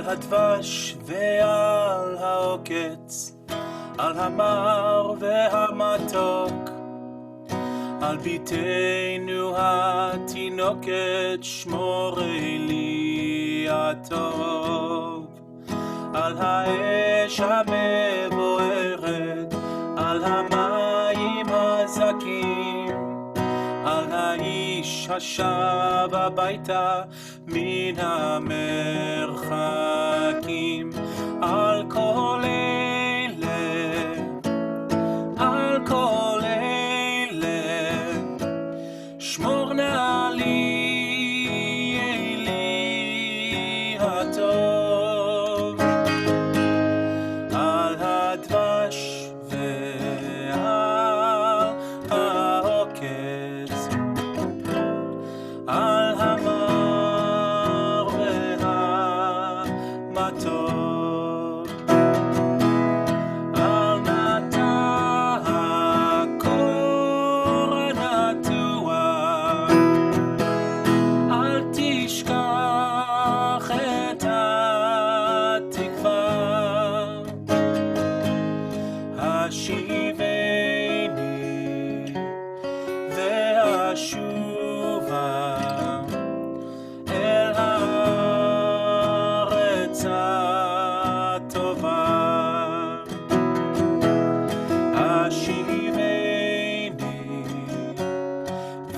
הדבש ועל העוקץ, על המר והמתוק, על ביתנו התינוקת שמורי לי הטוב, על האש המבוערת, על המים הזכים, על האיש השב הביתה מן המרחקים, על כל אלה, על כל אלה, שמור נא לי אלי הטוב, על הדבש ועל העוקץ, על המר והמתוק, על נטע הקור הנטוע, אל תשכח את התקווה, השיבני והשובה אל הארץ הטובה, השיבני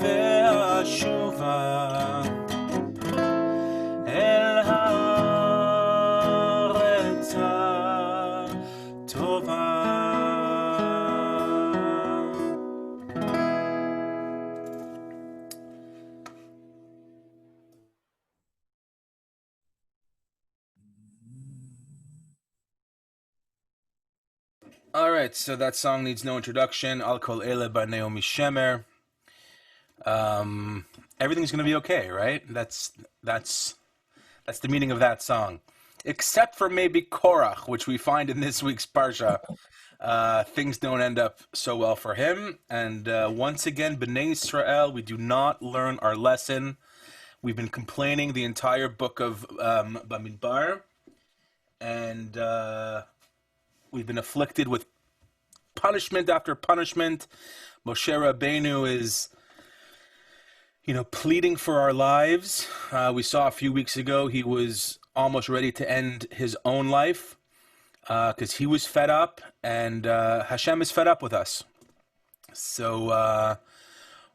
והשובה אל הארץ הטובה. All right, so that song needs no introduction. Al Kol Ele by Naomi Shemer. Everything's going to be okay, right? That's the meaning of that song. Except for maybe Korach, which we find in this week's parsha. Things don't end up so well for him. And once again, B'nai Israel, we do not learn our lesson. We've been complaining the entire book of Bamidbar. And we've been afflicted with punishment after punishment. Moshe Rabbeinu is, pleading for our lives. We saw a few weeks ago he was almost ready to end his own life because he was fed up, and Hashem is fed up with us. So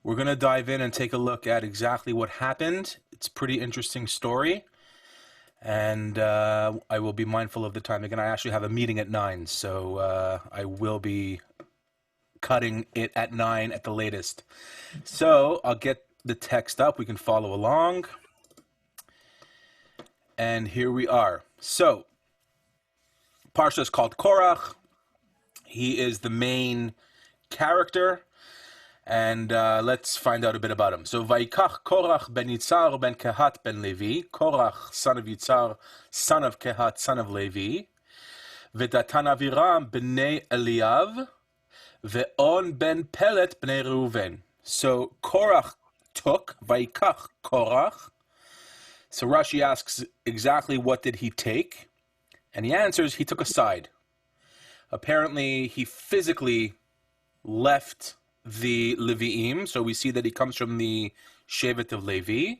we're going to dive in and take a look at exactly what happened. It's a pretty interesting story. And I will be mindful of the time. Again, I actually have a meeting at 9, so I will be cutting it at 9 at the latest. So I'll get the text up. We can follow along. And here we are. So, Parsha is called Korach. He is the main character. And let's find out a bit about him. So, Vaikach Korach ben Yitzhar ben Kehat ben Levi. Korach, son of Yitzhar, son of Kehat, son of Levi. V'datan Aviram b'nei Eliav. Ve'on ben Pelet b'nei Reuven. So, Korach took, Vaikach Korach. So, Rashi asks exactly what did he take? And he answers, he took a side. Apparently, he physically left the Levi'im, so we see that he comes from the Shevet of Levi,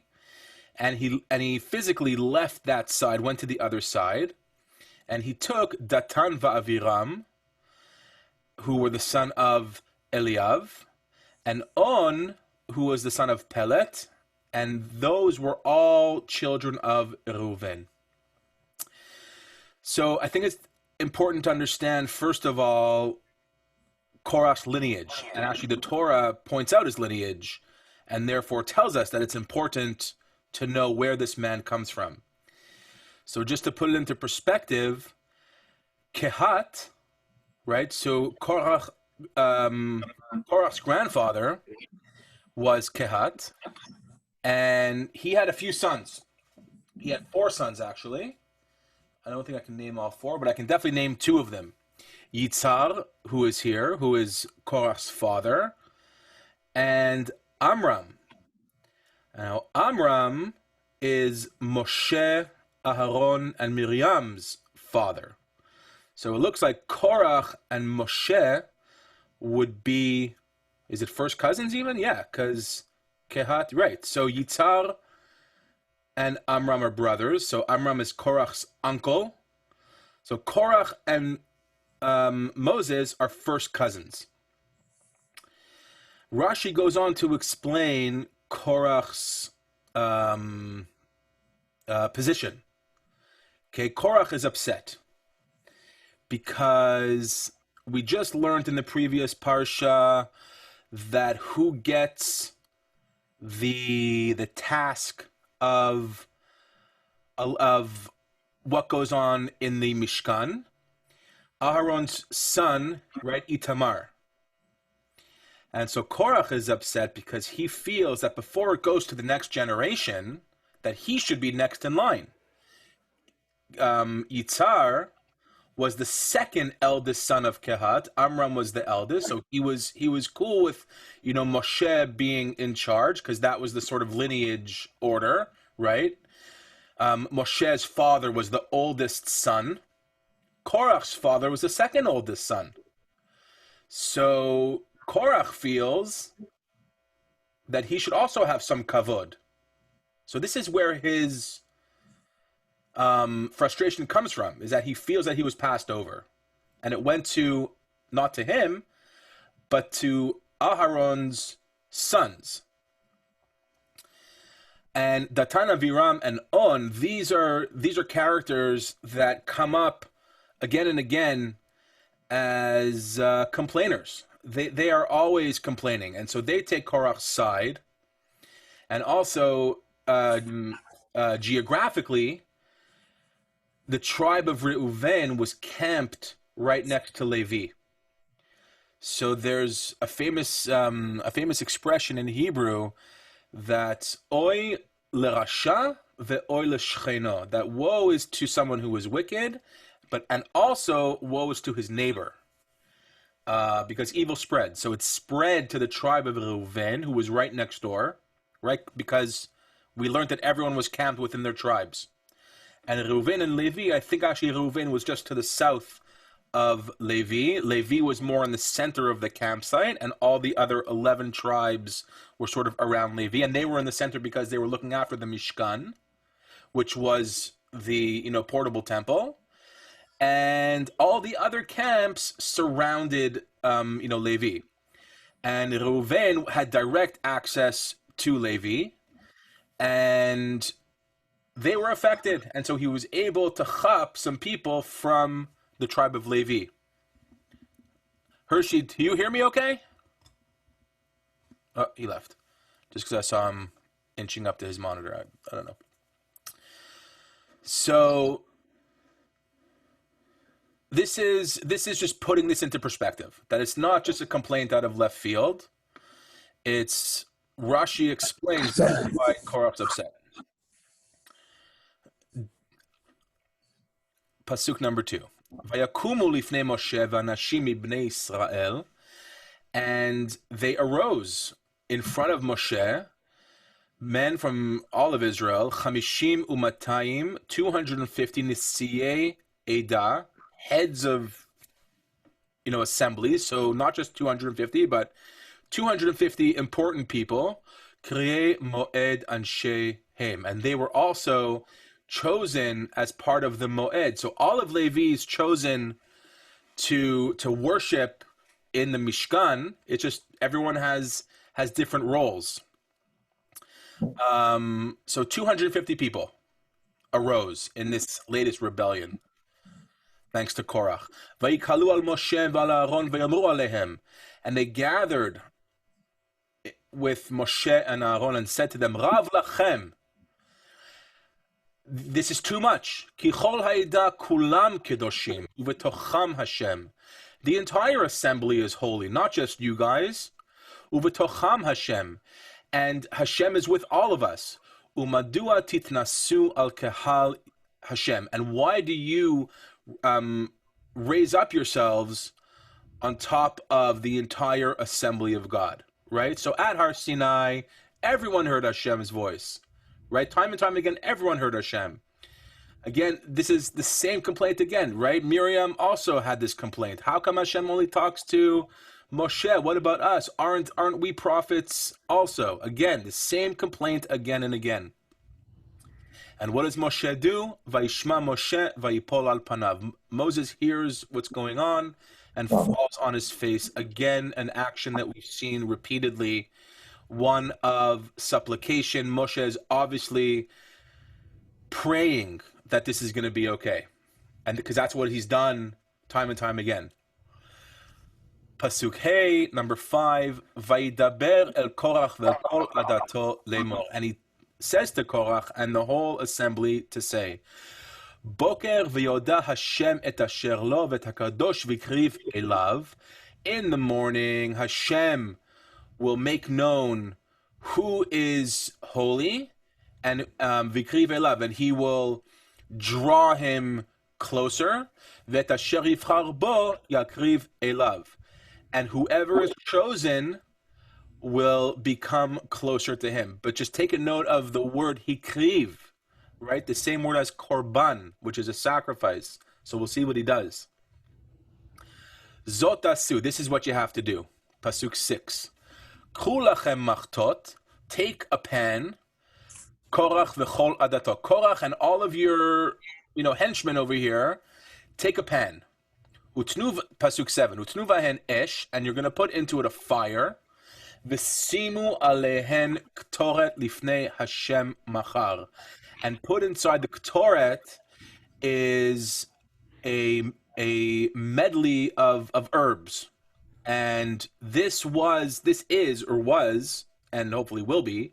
and he physically left that side, went to the other side, and he took Datan va'Aviram, who were the son of Eliav, and On, who was the son of Pelet, and those were all children of Reuven. So I think it's important to understand, first of all, Korach's lineage, and actually the Torah points out his lineage and therefore tells us that it's important to know where this man comes from. So just to put it into perspective, Kehat, right? So Korach's grandfather was Kehat, and he had a few sons. He had 4 sons, actually. I don't think I can name all 4, but I can definitely name 2 of them. Yitzhar, who is here, who is Korach's father, and Amram. Now, Amram is Moshe Aharon and Miriam's father. So it looks like Korach and Moshe would be, is it first cousins even? Yeah, because Kehat, right. So Yitzhar and Amram are brothers. So Amram is Korach's uncle. So Korach and Moses are first cousins. Rashi goes on to explain Korach's position. Okay, Korach is upset because we just learned in the previous parsha that who gets the task of what goes on in the Mishkan? Aharon's son, right, Itamar. And so Korach is upset because he feels that before it goes to the next generation, that he should be next in line. Yitzhar was the second eldest son of Kehat. Amram was the eldest, so he was cool with, Moshe being in charge because that was the sort of lineage order, right? Moshe's father was the oldest son. Korach's father was the second oldest son. So Korach feels that he should also have some kavod. So this is where his frustration comes from, is that he feels that he was passed over. And it went to, not to him, but to Aharon's sons. And Datan, Aviram, and On, these are characters that come up again and again as complainers. They are always complaining, and so they take Korach's side. And also, geographically, the tribe of Reuven was camped right next to Levi. So there's a famous expression in Hebrew that oy lerasha ve'oy l'shcheno, that woe is to someone who is wicked, and also woe is to his neighbor, because evil spread. So it spread to the tribe of Reuven, who was right next door, right? Because we learned that everyone was camped within their tribes. And Reuven and Levi, I think actually Reuven was just to the south of Levi. Levi was more in the center of the campsite, and all the other 11 tribes were sort of around Levi, and they were in the center because they were looking after the Mishkan, which was the portable temple, and all the other camps surrounded Levi, and Reuven had direct access to Levi, and they were affected, and so he was able to chop some people from the tribe of Levi. Hershey, do you hear me okay? Oh, he left. Just because I saw him inching up to his monitor. I don't know. So this is just putting this into perspective. That it's not just a complaint out of left field. It's Rashi explains why Korach's upset. Pasuk number 2. Vayakumu lifnei Moshe v'anashim mibnei Israel, and they arose in front of Moshe, men from all of Israel, chamishim umatayim, 250 nisiyei eda, heads of assemblies. So not just 250, but 250 important people. Kriyei moed anshe hem, and they were also chosen as part of the Moed. So all of Levi is chosen to worship in the Mishkan. It's just everyone has different roles. So 250 people arose in this latest rebellion, thanks to Korach. Vayikalu al Moshe v'al Aaron v'yamru alehem, and they gathered with Moshe and Aaron and said to them, Rav lachem, this is too much. Kichol ha'ida kulam kedoshim uvetocham Hashem. The entire assembly is holy, not just you guys. Uvetocham Hashem, and Hashem is with all of us. Umadua titnasu al kehal Hashem, and why do you raise up yourselves on top of the entire assembly of God? Right. So at Har Sinai, everyone heard Hashem's voice. Right, time and time again, everyone heard Hashem. Again, this is the same complaint again, right? Miriam also had this complaint. How come Hashem only talks to Moshe? What about us? Aren't we prophets also? Again, the same complaint again and again. And what does Moshe do? Vayishma Moshe vayipol al panav. Moses hears what's going on and falls on his face. Again, an action that we've seen repeatedly, one of supplication. Moshe is obviously praying that this is going to be okay, and because that's what he's done time and time again. Pasuk Hey, number 5, Vayidaber el Korach ve'kol adato lemor, and he says to Korach and the whole assembly to say, Boker v'yoda Hashem et asher lo v'et hakadosh v'kriv elav. In the morning, Hashem will make known who is holy, and v'kriv elav, and he will draw him closer. V'et asher yivchar bo yakriv elav, and whoever is chosen will become closer to him. But just take a note of the word hikriv, right? The same word as korban, which is a sacrifice. So we'll see what he does. Zot asu, this is what you have to do. Pasuk 6. K'u lachem machtot, take a pan. Korach v'chol adato. Korach and all of your, henchmen over here, take a pan. Utnu, pasuk 7. Utnu vahen esh, and you're going to put into it a fire. V'simu alehen ktoret lifnei Hashem machar. And put inside the ktoret is a medley of herbs. And this is, and hopefully will be,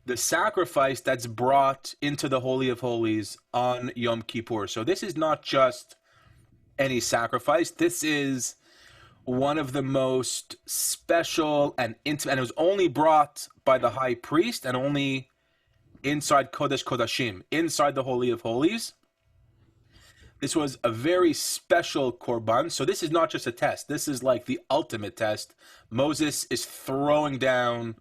the sacrifice that's brought into the Holy of Holies on Yom Kippur. So this is not just any sacrifice. This is one of the most special and intimate, and it was only brought by the high priest and only inside Kodesh Kodashim, inside the Holy of Holies. This was a very special korban. So this is not just a test. This is like the ultimate test. Moses is throwing down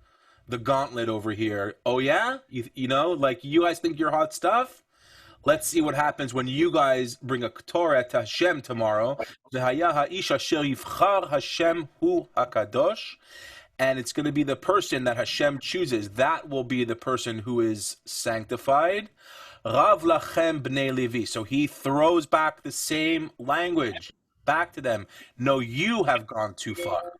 the gauntlet over here. Oh yeah? Like you guys think you're hot stuff? Let's see what happens when you guys bring a Torah to Hashem tomorrow. And it's going to be the person that Hashem chooses. That will be the person who is sanctified. Rav lachem bnei Levi. So he throws back the same language back to them. No, you have gone too far.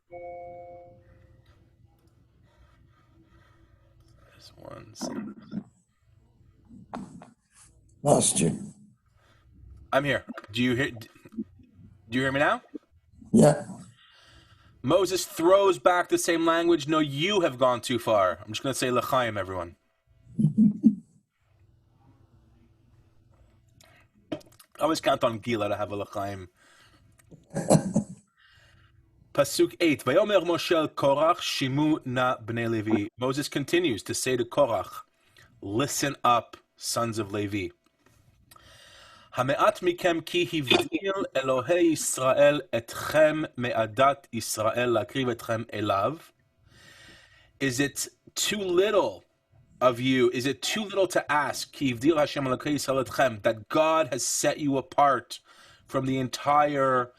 There's one second. Lost you. I'm here. Do you hear me now? Yeah. Moses throws back the same language. No, you have gone too far. I'm just going to say l'chaim, everyone. I always count on Gila to have a l'chaim. Pasuk 8. Vayomer Moshe Korach shimu na bnei Levi. Moses continues to say to Korach, listen up, sons of Levi. Hame'at mikem ki hivdil Elohei Yisrael etchem me'adat Yisrael lakriv etchem elav. Is it too little of you? Is it too little to ask ki hivdil Hashem Elohei Yisrael etchem, that God has set you apart from the entire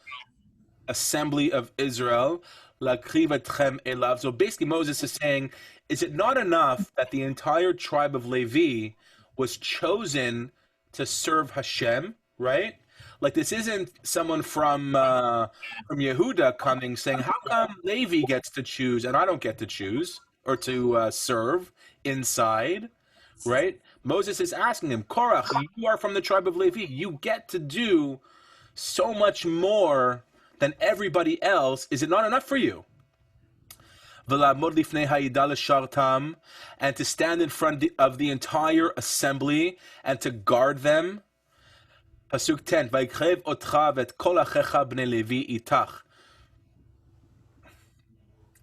assembly of Israel lakriv etchem elav? So basically Moses is saying, is it not enough that the entire tribe of Levi was chosen to serve Hashem, right? Like this isn't someone from Yehuda coming saying, how come Levi gets to choose and I don't get to choose or to serve inside, right? Moses is asking him, Korach, you are from the tribe of Levi. You get to do so much more than everybody else. Is it not enough for you? And to stand in front of the entire assembly and to guard them. Pasuk 10.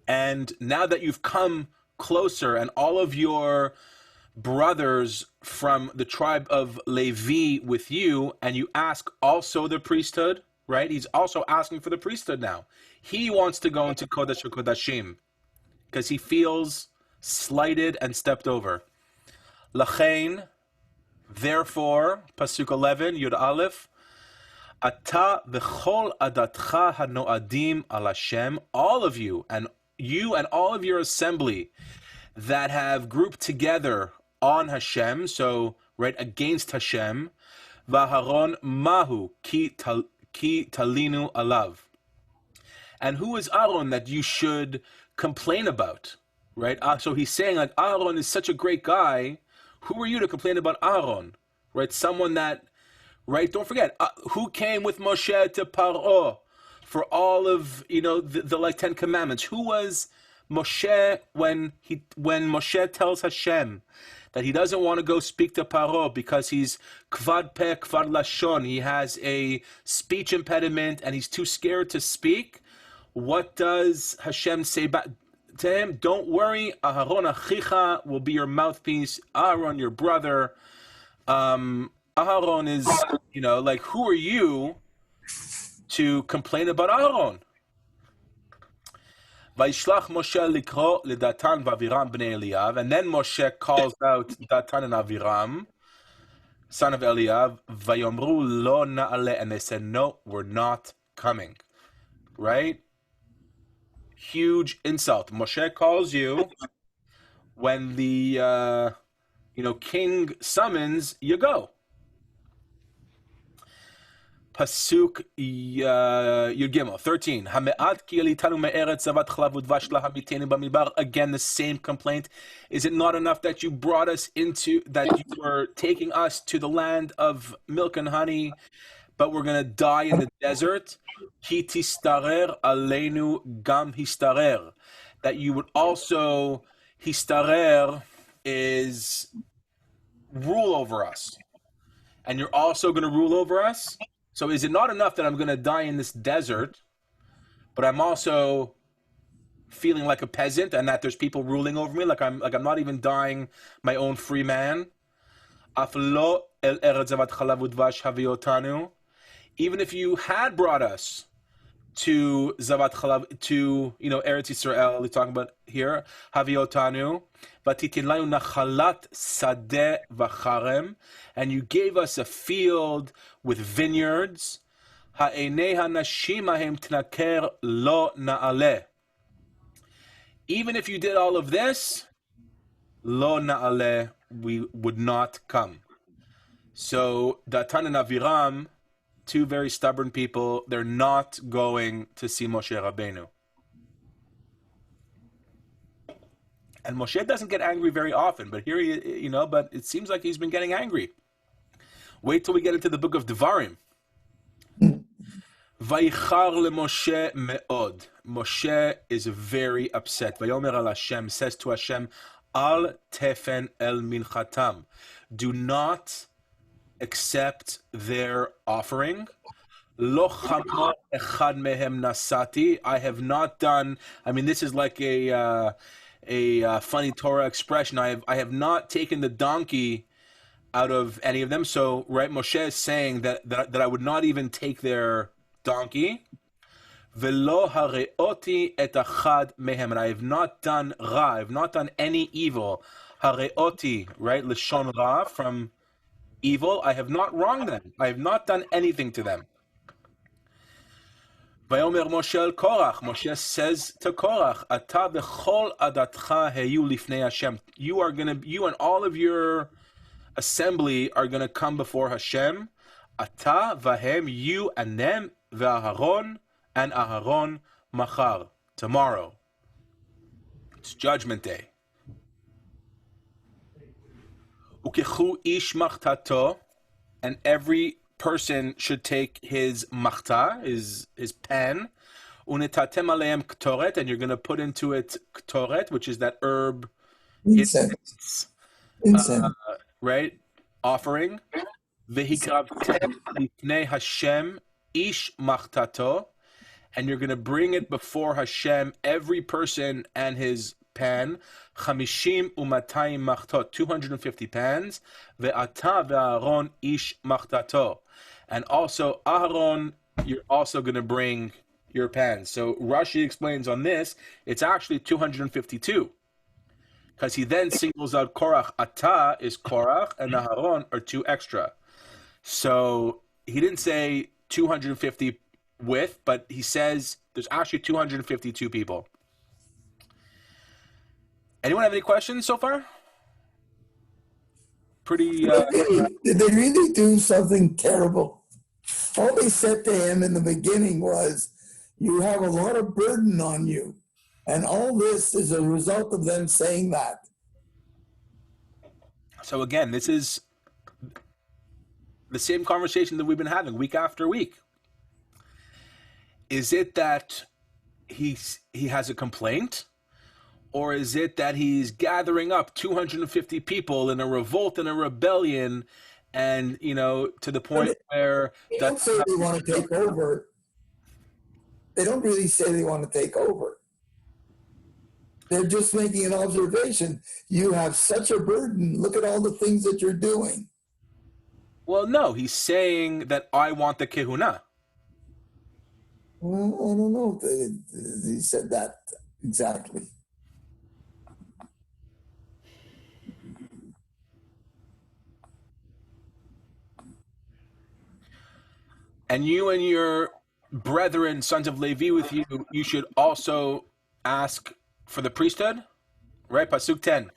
And now that you've come closer and all of your brothers from the tribe of Levi with you, and you ask also the priesthood, right? He's also asking for the priesthood now. He wants to go into Kodesh HaKodashim because he feels slighted and stepped over. Lachain, Therefore, Pasuk 11, Yud Aleph, Ata v'chol adatcha hanoadim al Hashem, all of you and all of your assembly that have grouped together on Hashem, so right against Hashem, v'haron mahu ki talinu alav. And who is Aaron that you should complain about, right? So he's saying like Aaron is such a great guy. Who are you to complain about Aaron, right? Someone that, right? Don't forget, who came with Moshe to Paro for all of the like 10 commandments? Who was Moshe when Moshe tells Hashem that he doesn't want to go speak to Paro because he's kvad peh kvad lashon, he has a speech impediment and he's too scared to speak? What does Hashem say back to him? Don't worry, Aharon achicha will be your mouthpiece. Aaron, your brother. Aharon is, like, who are you to complain about Aaron? Vaishlach Moshe likro lidatan v'Aviram bnei Eliyav, and then Moshe calls out Datan and Aviram, son of Eliyav, vayomru lo na'ale, and they said, no, we're not coming. Right? Huge insult. Moshe calls you when the king summons, you go. Pasuk Yud Gimel 13. Hame'at ki elitanu me'eretz zavat chalav udvash lahamitenu b'midbar. Again, the same complaint. Is it not enough that you brought us that you were taking us to the land of milk and honey, but we're going to die in the desert? Ki tistarer aleinu gam histarer. That you would also, histarer is rule over us. And you're also going to rule over us? So is it not enough that I'm going to die in this desert, but I'm also feeling like a peasant and that there's people ruling over me, like I'm not even dying my own free man? Even if you had brought us to Zavat Chalav, to Eretz Yisrael, we're talking about here, Haviotanu, Vatitin Lanu Nachalat Sadeh Vacharem, and you gave us a field with vineyards. Ha'enei hanashim ahem tnaker lo na'aleh. Even if you did all of this, lo na'aleh, we would not come. So Datan and Aviram, two very stubborn people, they're not going to see Moshe Rabbeinu. And Moshe doesn't get angry very often, but here but it seems like he's been getting angry. Wait till we get into the book of Devarim. Vayichar leMoshe me'od. Moshe is very upset. Vayomer al Hashem, says to Hashem, Al tefen el minchatam. Do not accept their offering. Lo chamor echad mehem nasati. I have not done. This is like a funny Torah expression. I have not taken the donkey out of any of them. So, right, Moshe is saying that I would not even take their donkey. Velo hareoti et achad mehem. And I have not done ra. I have not done any evil. Hareoti, right, lishon ra, from evil. I have not wronged them. I have not done anything to them. Vayomer Moshe el Korach. Moshe says to Korach, Ata v'chol adatcha heyu lifnei Hashem. You and all of your assembly are going to come before Hashem. Ata vahem, you and them, v'Aharon, and Aharon machar, tomorrow. It's Judgment Day. Ukechu ish machtato, and every person should take his machta, his pen. Unetatem aleim ktoret, and you're going to put into it ktoret, which is that herb. Incense. Right? Offering. Vehikravtem lifnei Hashem ish machtato, and you're going to bring it before Hashem, every person and his pan. Chamishim umatayim machtot, 250 pans. Ve'ata ve'Aaron ish machtato, and also Aharon, you're also going to bring your pans. So Rashi explains on this, it's actually 252. because he then singles out Korach. Ata is Korach, and Aharon are 2 extra. So he didn't say 250 with, but he says there's actually 252 people. Anyone have any questions so far? Pretty. Did they really do something terrible? All they said to him in the beginning was, you have a lot of burden on you. And all this is a result of them saying that. So again, this is the same conversation that we've been having week after week. Is it that he has a complaint? Or is it that he's gathering up 250 people in a revolt and a rebellion, and to the point where they don't say they want to take over. They don't really say they want to take over. They're just making an observation. You have such a burden. Look at all the things that you're doing. Well, no, he's saying that I want the kehuna. Well, I don't know if he said that exactly. And you and your brethren, sons of Levi, with you, you should also ask for the priesthood, right? Pasuk 10.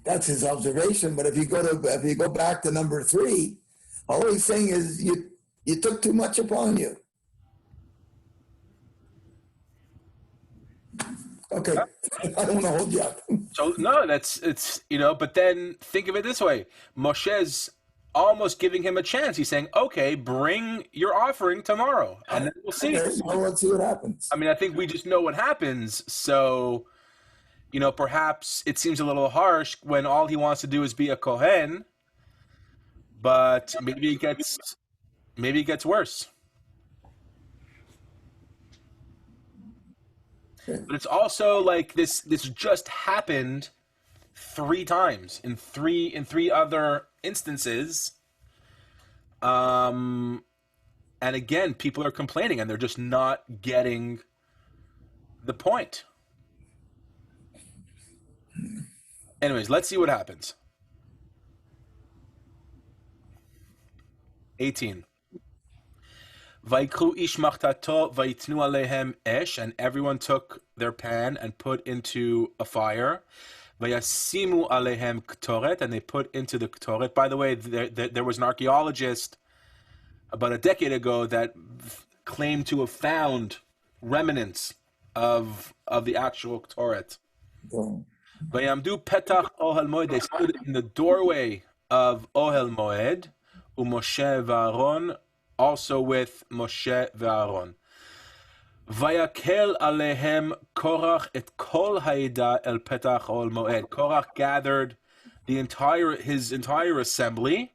That's his observation. But if you go back to number 3, all he's saying is you took too much upon you. Okay, I don't want to hold you up. So no, it's but then think of it this way: Moshe's almost giving him a chance. He's saying, "Okay, bring your offering tomorrow, and then we'll see." Okay, well, let's see what happens. I mean, I think we just know what happens. So, perhaps it seems a little harsh when all he wants to do is be a kohen, but maybe it gets worse. But it's also like this just happened 3 times in three other instances. And again, people are complaining and they're just not getting the point. Anyways, let's see what happens. 18. Vaikru ish machtato vaitnu alehem esh, and everyone took their pan and put into a fire. Vayasimu alehem ktoret, and they put into the ktoret. By the way, there was an archaeologist about a decade ago that claimed to have found remnants of the actual ktoret. Vayamdu petach ohel moed, they stood in the doorway of ohel moed, uMoshe v'Aaron, also with Moshe ve'Aaron. Vayakel alehem Korach et kol ha'ida el petach ol moed. Korach gathered his entire assembly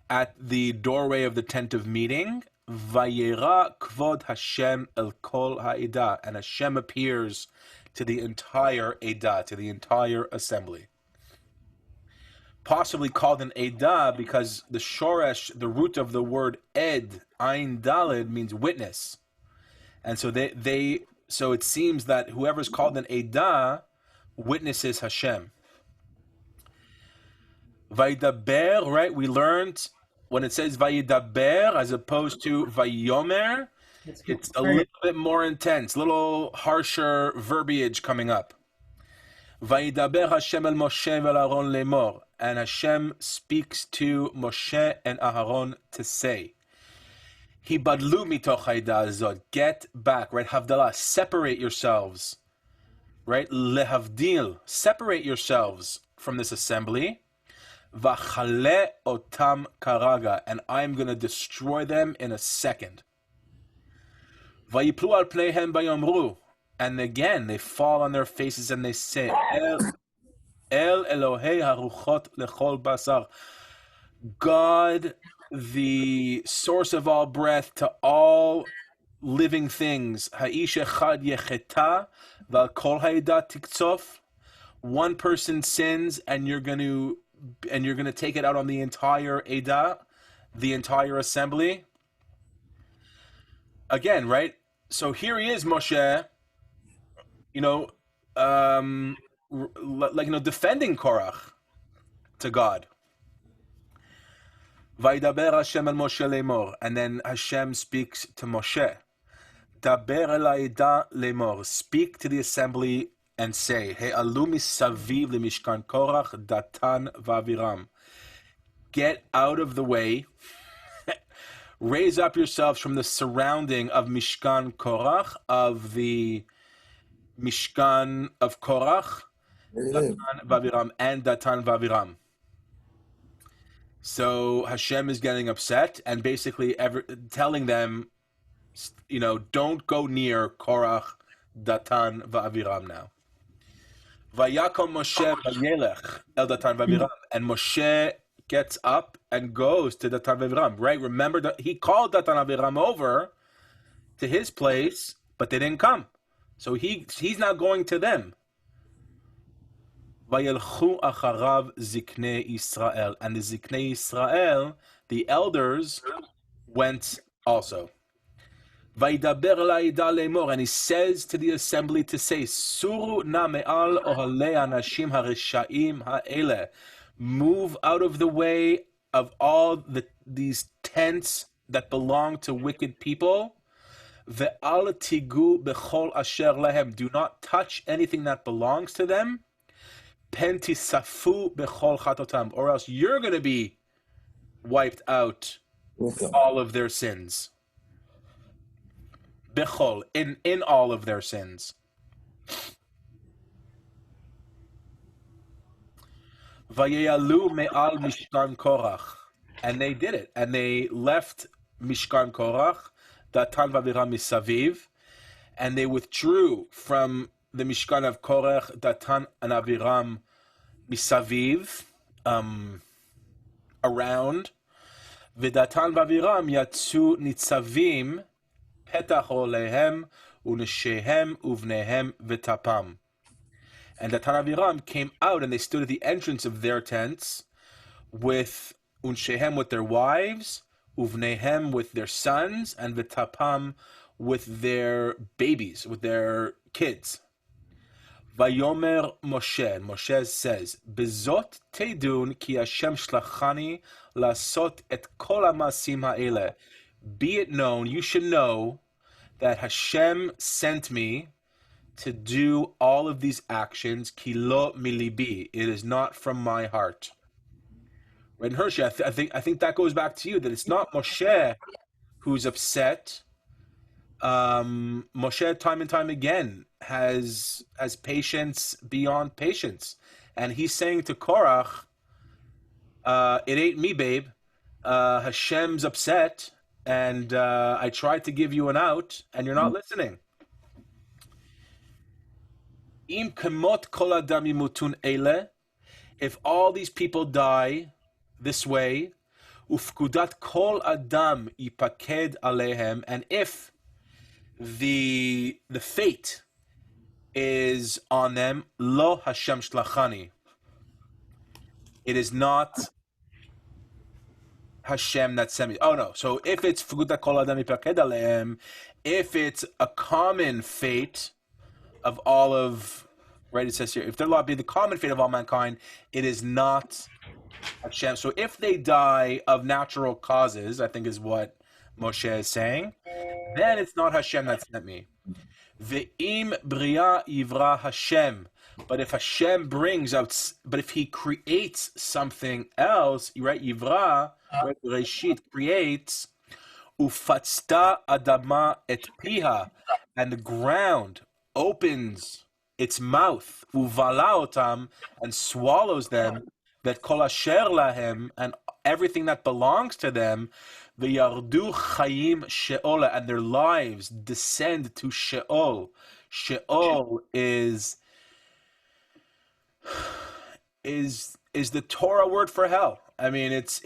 at the doorway of the tent of meeting. Vayera kvod Hashem el kol ha'ida, and Hashem appears to the entire Eidah, to the entire assembly. Possibly called an Eidah because the shoresh, the root of the word Ed, Ein Daled, means witness. And so so it seems that whoever's called an Eidah witnesses Hashem. Vaidaber, right? We learned when it says Vaidaber as opposed to Vayomer, it's a little bit more intense, a little harsher verbiage coming up. Vaidaber Hashem el Moshe vel Aaron lemor, and Hashem speaks to Moshe and Aharon to say, Hibadlu mitoch ha'ida azot, get back, right? Havdalah, separate yourselves, right? Lehavdil, separate yourselves from this assembly. Vachale otam karaga, and I'm going to destroy them in a second. Vayiplu al pneihem bayomru, and again they fall on their faces and they say, El Elohei haruchot lechol basar, God, the source of all breath to all living things. Ha'ish echad yecheta v'al kol ha'ida tiktsof. One person sins, and you're going to take it out on the entire Eidah, the entire assembly. Again, right? So here he is, Moshe, you know, um, defending Korach to God. Vaydaber Hashem el Moshe lemor, and then Hashem speaks to Moshe. Daber el ha'eda lemor, speak to the assembly and say, He'alu misaviv lemishkan Korach, Datan v'Aviram. Get out of the way. Raise up yourselves from the surrounding of Mishkan Korach, of the Mishkan of Korach, Datan v'Aviram, and Datan v'Aviram. So Hashem is getting upset and basically telling them, don't go near Korach, Datan v'Aviram now. Vayakom Moshe vayelech el Datan v'Aviram, and Moshe gets up and goes to Datan v'Aviram. Right? Remember that he called Datan v'Aviram over to his place, but they didn't come. So he's now going to them. Vayelchu acharav ziknei Israel, and the ziknei Israel, the elders, went also. Vaydaber la'ida lemor, and he says to the assembly to say, Suru na me'al ohalei anashim hareshaim ha'ele, move out of the way of all these tents that belong to wicked people. Ve'al tigu bechol asher lehem, do not touch anything that belongs to them. Pen tisafu bechol chatotam, or else you're going to be wiped out with all of their sins. Bechol, in all of their sins. Vayeyalu me'al Mishkan Korach, and they did it, and they left Mishkan Korach, Datan v'Aviram misaviv, and they withdrew from the Mishkan of Korach, Datan and Aviram misaviv, around. V'Datan v'Aviram yatsu nitzavim petach olehem u'neshehem uvnehem v'tapam. And Datan Aviram came out and they stood at the entrance of their tents with u'neshehem, with their wives, uvnehem, with their sons, and v'tapam, with their babies, with their kids. Vayomer Moshe, Moshe says, Bezot teidun ki Hashem shlachani lasot et kol hamasim ha'ele. Be it known, you should know that Hashem sent me to do all of these actions, ki lo milibi. It is not from my heart. Right, Hershey, I think that goes back to you, that it's not Moshe who's upset. Moshe, time and time again, has patience beyond patience, and he's saying to Korach, "It ain't me, babe. Hashem's upset, and I tried to give you an out, and you're not listening." Im kemot kol adam yimutun ele, if all these people die this way, ufkudat kol adam yipaked alehem, and if the fate is on them, lo Hashem shlachani, it is not Hashem that sent me. Oh no, so if it's fkudat kol adam yipaked alehem, if it's a common fate of all of, right, it says here, if their law be the common fate of all mankind, it is not Hashem. So if they die of natural causes, I think is what Moshe is saying, then it's not Hashem that sent me. Ve'im bria yivra Hashem. But if Hashem brings out, but if he creates something else, right, yivra, right, Reshit, creates, ufatzta adama et piha, and the ground opens its mouth, uvala otam, and swallows them, that kol asher lahem, and everything that belongs to them, v'yardu chayim she'ola, and their lives descend to Sheol. Sheol is the Torah word for hell. I mean, it's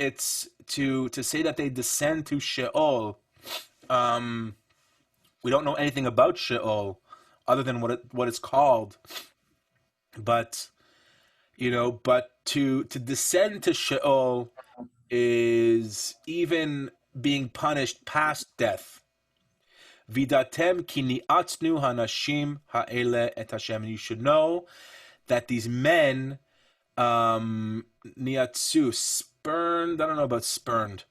to say that they descend to Sheol. We don't know anything about Sheol other than what it's called, but to descend to Sheol is even being punished past death. Vidatem ki ni'atznu hanashim ha'ele et Hashem. And you should know that these men, niatzu, spurned, I don't know about spurned.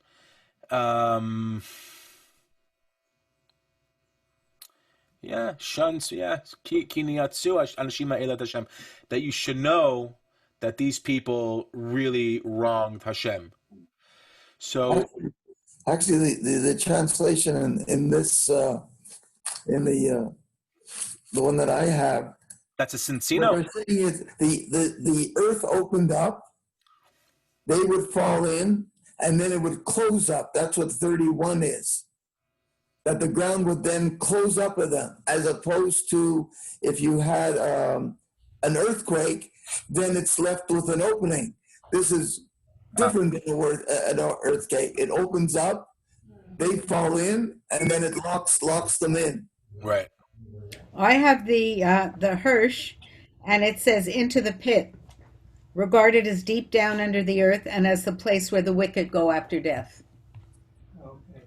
Yeah, shuns, yeah. Ki niatzu hanashim ha'ele et Hashem. That you should know that these people really wronged Hashem. So actually, the translation in this in the one that I have, that's a what Cincino. they're saying is the earth opened up, they would fall in, and then it would close up. That's what 31 is. That the ground would then close up with them, as opposed to if you had an earthquake, then it's left with an opening. This is different than an earthquake. It opens up, they fall in, and then it locks them in. Right. I have the Hirsch, and it says into the pit, regarded as deep down under the earth and as the place where the wicked go after death.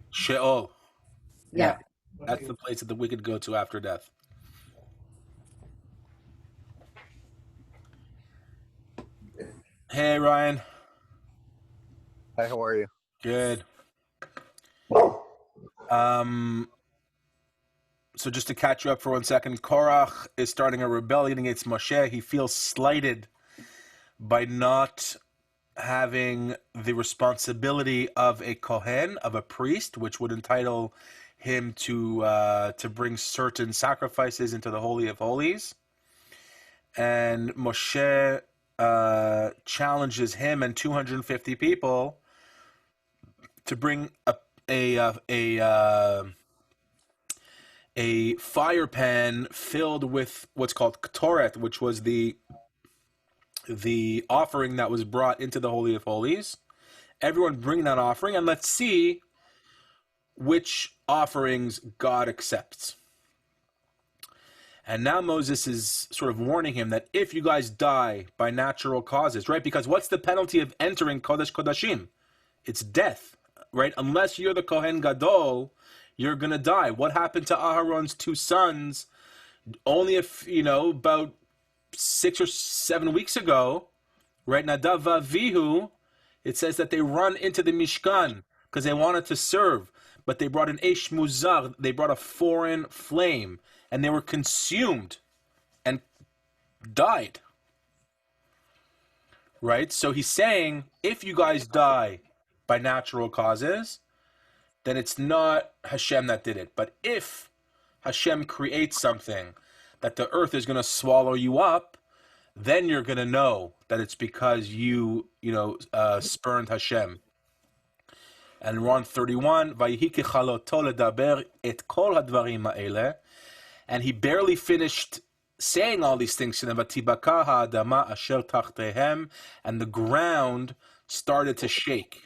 Sheol. Yeah. That's the place that the wicked go to after death. Hey, Ryan. Hi, how are you? Good. So just to catch you up for 1 second, Korach is starting a rebellion against Moshe. He feels slighted by not having the responsibility of a Kohen, of a priest, which would entitle him to bring certain sacrifices into the Holy of Holies. And Moshe challenges him and 250 people to bring a fire pan filled with what's called Ktoret, which was the offering that was brought into the Holy of Holies. Everyone bring that offering, and let's see which offerings God accepts. And now Moses is sort of warning him that if you guys die by natural causes, right? Because what's the penalty of entering Kodesh Kodashim? It's death, right? Unless you're the Kohen Gadol, you're going to die. What happened to Aharon's 2 sons only about 6 or 7 weeks ago, right? Nadav Vihu, it says that they run into the Mishkan because they wanted to serve, but they brought an Eish Muzar, they brought a foreign flame, and they were consumed and died. Right? So he's saying, if you guys die by natural causes, then it's not Hashem that did it. But if Hashem creates something that the earth is going to swallow you up, then you're going to know that it's because you spurned Hashem. And Ron 31, Vayihi kechaloto ledaber et kol hadvarim ha'eleh, and he barely finished saying all these things to them. Vatibaka ha'adama asher tachtehem, and the ground started to shake.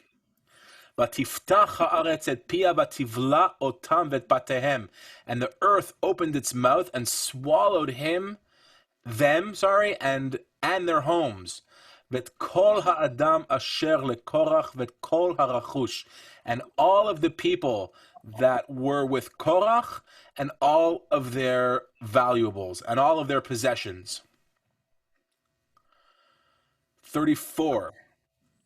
Vatiftach ha'aretz et pia vativla otam vet batehem, and the earth opened its mouth and swallowed them, and their homes. Vet kol ha'adam asher lekorach vet kol ha'rachush, and all of the people that were with Korach, and all of their valuables, and all of their possessions. 34.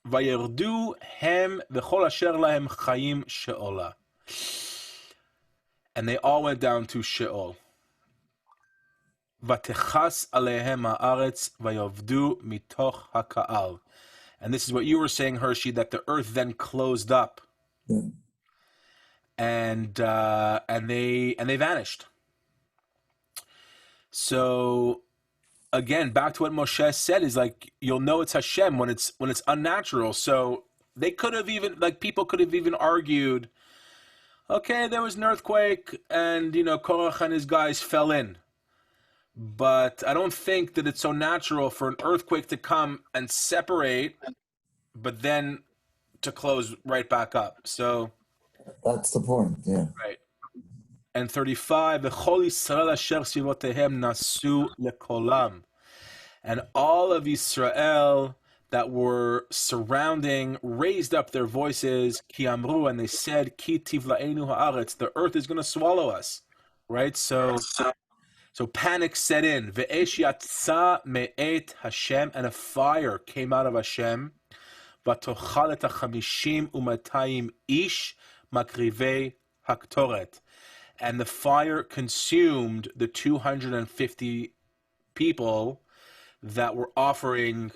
Vayerdu hem v'chol asher lahem chayim she'ola. And they all went down to Sheol. Vatechas alehem ha'aretz vayovdu mitoch ha'ka'al. And this is what you were saying, Hershey, that the earth then closed up. And they vanished. So again, back to what Moshe said, is like, you'll know it's Hashem when it's unnatural. So they could have even, people could have even argued, okay, there was an earthquake and Korach and his guys fell in, but I don't think that it's so natural for an earthquake to come and separate, but then to close right back up. So that's the point, yeah. Right. And 35, V'chol Yisrael asher sivotehem nasu lekolam. And all of Israel that were surrounding raised up their voices, ki amru, and they said, ki tivlaenu haaretz, the earth is going to swallow us. right? So panic set in. Ve'esh yatsa me'et Hashem, and a fire came out of Hashem. Vatochal et ha-chamishim u'matayim ish makrivei haktoret. And the fire consumed the 250 people that were offering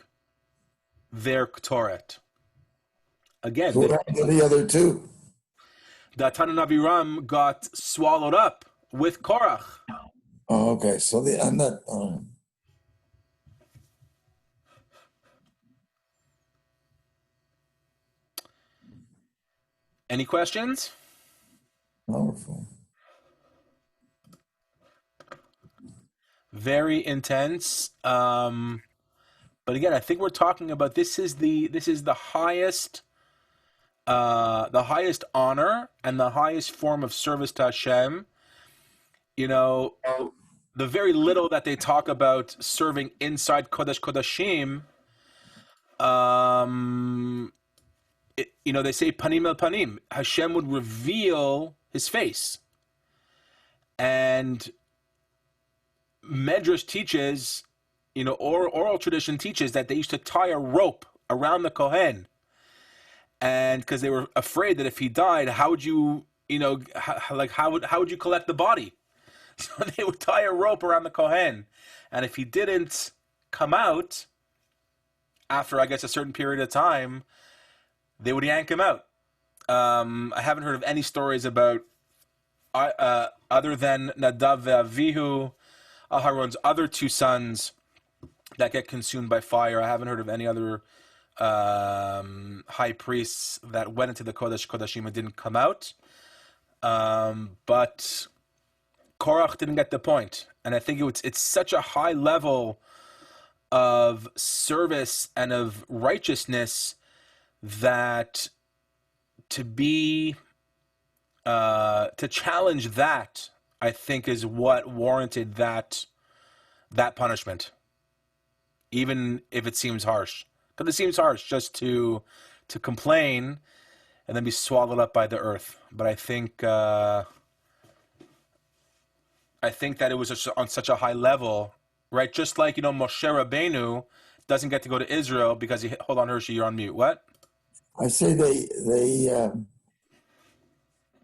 their Ktoret. Again, So what happened to the other two? Datan and Abiram got swallowed up with Korach. Oh, okay. So I'm not. Any questions? Powerful. Very intense. But again, I think we're talking about this is the highest honor and the highest form of service to Hashem. You know, the very little that they talk about serving inside Kodesh Kodashim, they say panim el panim. Hashem would reveal his face. And Medrash teaches, oral tradition teaches that they used to tie a rope around the Kohen. And because they were afraid that if he died, how would you, how would you collect the body? So they would tie a rope around the Kohen. And if he didn't come out after, I guess, a certain period of time, they would yank him out. I haven't heard of any stories about, other than Nadav ve'Avihu, Aharon's other two sons that get consumed by fire. I haven't heard of any other high priests that went into the Kodesh Kodashim and didn't come out. But Korach didn't get the point. And I think it's such a high level of service and of righteousness that to challenge that, I think, is what warranted that punishment, even if it seems harsh. Because it seems harsh just to complain and then be swallowed up by the earth. But I think that it was on such a high level, right? Just like, Moshe Rabbeinu doesn't get to go to Israel because hold on, Hershey, you're on mute. What? I say they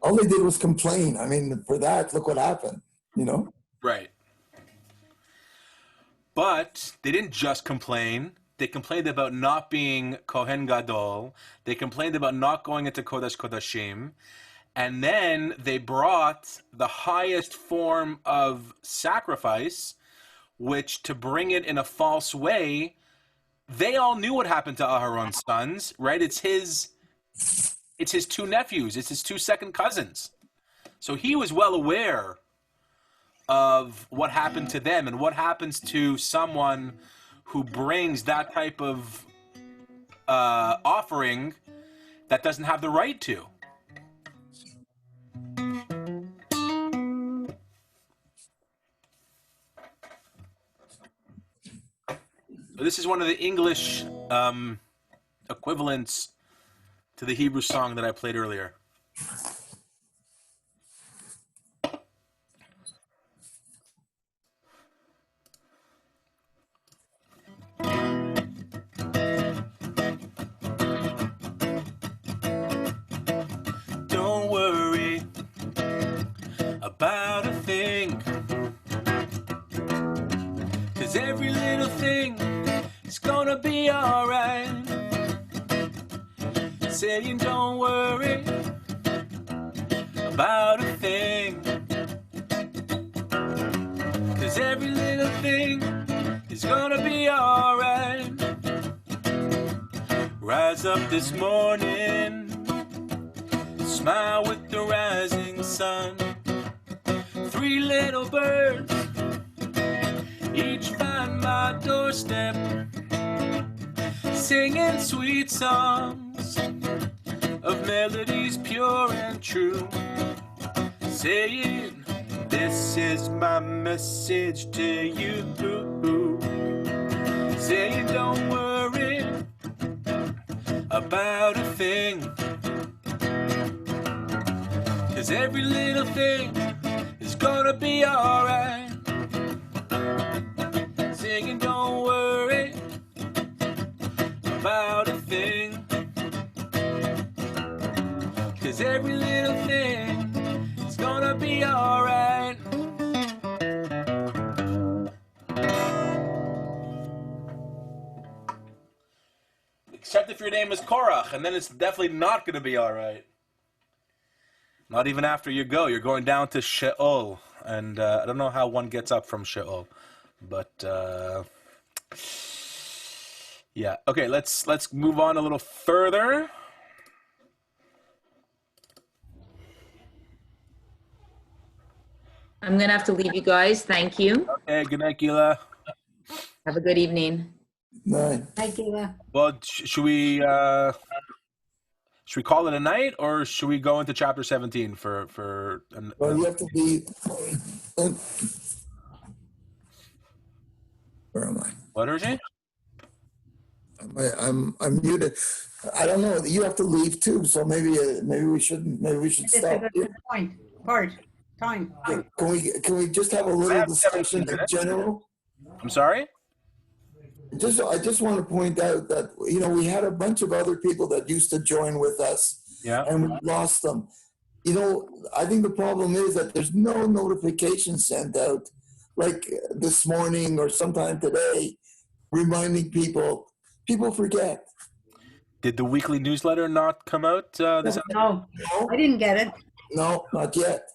all they did was complain. I mean, for that, look what happened, Right. But they didn't just complain. They complained about not being Kohen Gadol. They complained about not going into Kodesh Kodashim. And then they brought the highest form of sacrifice, which, to bring it in a false way, they all knew what happened to Aharon's sons, right? It's his two nephews. It's his two second cousins. So he was well aware of what happened to them and what happens to someone who brings that type of offering that doesn't have the right to. This is one of the English equivalents to the Hebrew song that I played earlier. Don't worry about a thing, 'cause every little thing is gonna be alright. Saying don't worry about a thing, 'cause every little thing is gonna be alright. Rise up this morning, smile with the rising sun. 3 little birds each find my doorstep, singing sweet songs of melodies pure and true, saying, this is my message to you. Saying, don't worry about a thing, 'cause every little thing is gonna be alright. Singing, don't worry about a thing, 'cause every little thing is gonna be alright. Except if your name is Korach, and then it's definitely not going to be all right. Not even after you go. You're going down to Sheol. And I don't know how one gets up from Sheol. But, yeah. Okay, let's move on a little further. I'm going to have to leave you guys. Thank you. Okay, good night, Gila. Have a good evening. No. Hi, Gila. Well, should we call it a night, or should we go into chapter 17 for Well, you have to be. Where am I? what, Hershey? I'm muted. I don't know. You have to leave too, so maybe we shouldn't. Maybe we should It's a stop. good point. Time. Can we just have a I little have discussion 17 in minutes. general? I'm sorry? I just want to point out that we had a bunch of other people that used to join with us, Yeah. and we lost them. I think the problem is that there's no notification sent out, like this morning or sometime today, reminding people. People forget. Did the weekly newsletter not come out this No, No, I didn't get it. no, not yet.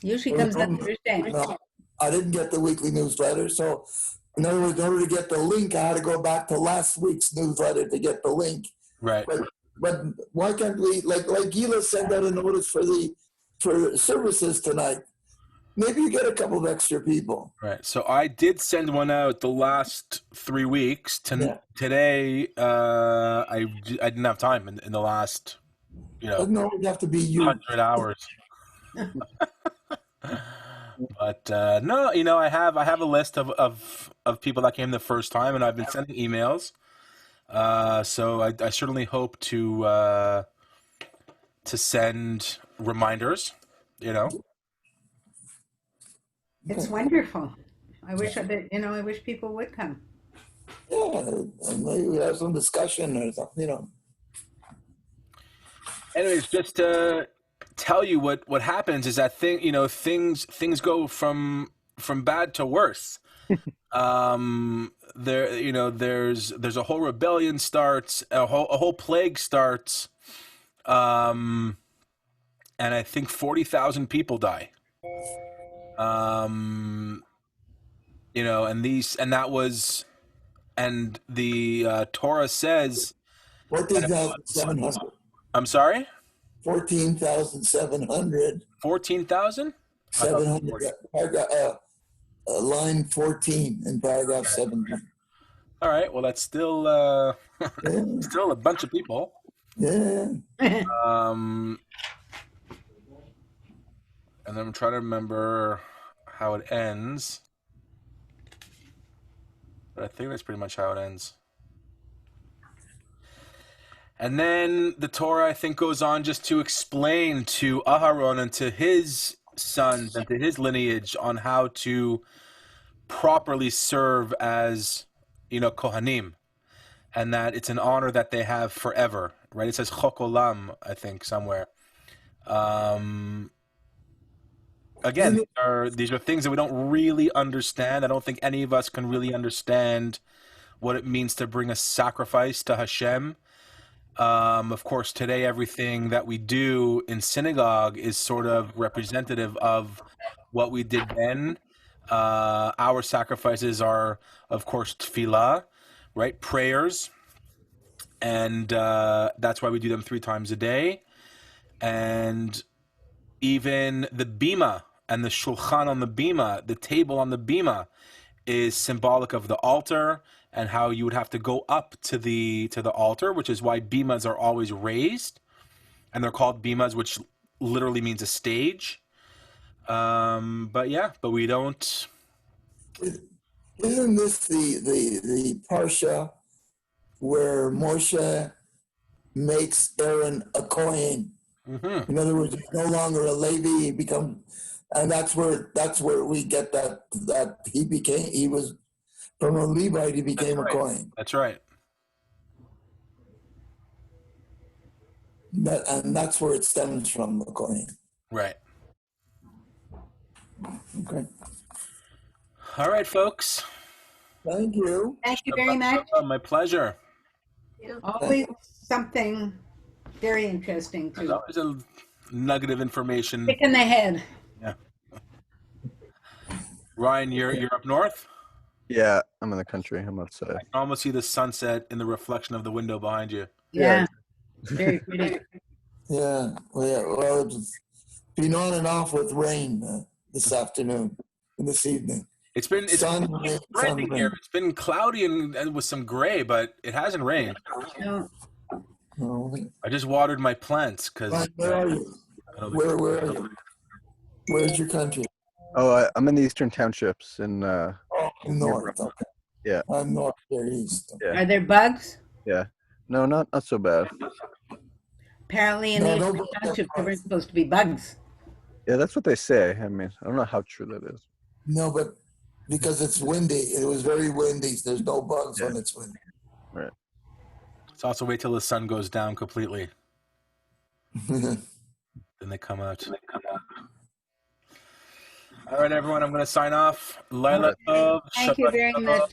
Usually comes out Thursday. No, I didn't get the weekly newsletter. So, in other words, in order to get the link, I had to go back to last week's newsletter to get the link. Right. But why can't we, like Gila sent out a notice for services tonight? Maybe you get a couple of extra people. Right. So I did send one out the last 3 weeks. Today, I didn't have time in the last, No, it'd have to be you. 100 hours. But no, I have a list of people that came the first time, and I've been sending emails. So I certainly hope to send reminders. It's wonderful. I wish I wish people would come. Yeah, and maybe we have some discussion or something. Anyways, just to tell you what happens is that things go from bad to worse. There's a whole rebellion starts, a whole plague starts, and I think 40,000 people die. And the Torah says 14,700. I'm sorry? 14,700. 14,000? 700. Line 14 in paragraph 17. All right. Well, that's still still a bunch of people. Yeah. And then I'm trying to remember how it ends. But I think that's pretty much how it ends. And then the Torah, I think, goes on just to explain to Aharon and to his sons and to his lineage on how to properly serve as, Kohanim. And that it's an honor that they have forever, right? It says Chok Olam, I think, somewhere. Again, these are things that we don't really understand. I don't think any of us can really understand what it means to bring a sacrifice to Hashem. Of course, today everything that we do in synagogue is sort of representative of what we did then. Our sacrifices are, of course, tefillah, right? Prayers. And that's why we do them 3 times a day. And even the bima and the shulchan on the bima, the table on the bima, is symbolic of the altar and how you would have to go up to the altar, which is why bimas are always raised, and they're called bimas, which literally means a stage. But we don't. Isn't this the parsha where Moshe makes Aaron a Kohen? Mm-hmm. In other words, he's no longer a Levi. He becomes And that's where we get that he was from a Levite, he became a Kohen. That's right. And that's where it stems from, the Kohen. Right. Okay. All right, folks. Thank you. Thank you very much. My pleasure. Always something very interesting There's to always a nugget of information. stick in the head. Yeah. Ryan, you're up north? Yeah, I'm in the country. I'm outside. I can almost see the sunset in the reflection of the window behind you. Yeah. Very pretty. Yeah. Well, it's been on and off with rain this afternoon and this evening. It's been Rain. here. It's been cloudy and with some gray, but it hasn't rained. No, Oh, I just watered my plants because. Ryan, where are you? Where are you? Where's your country? Oh, I'm in the Eastern Townships in. North. Okay. Yeah. I'm north, they're east. Yeah. are there bugs? Yeah. No, not so bad. Apparently, in No, the no Eastern bugs. Township, there weren't supposed to be bugs. Yeah, that's what they say. I mean, I don't know how true that is. No, but because it's windy, it was very windy. There's no bugs Yeah. when it's windy. Right. Let's also wait till the sun goes down completely. Then they come out. All right, everyone. I'm going to sign off. Lila, Thank you very much.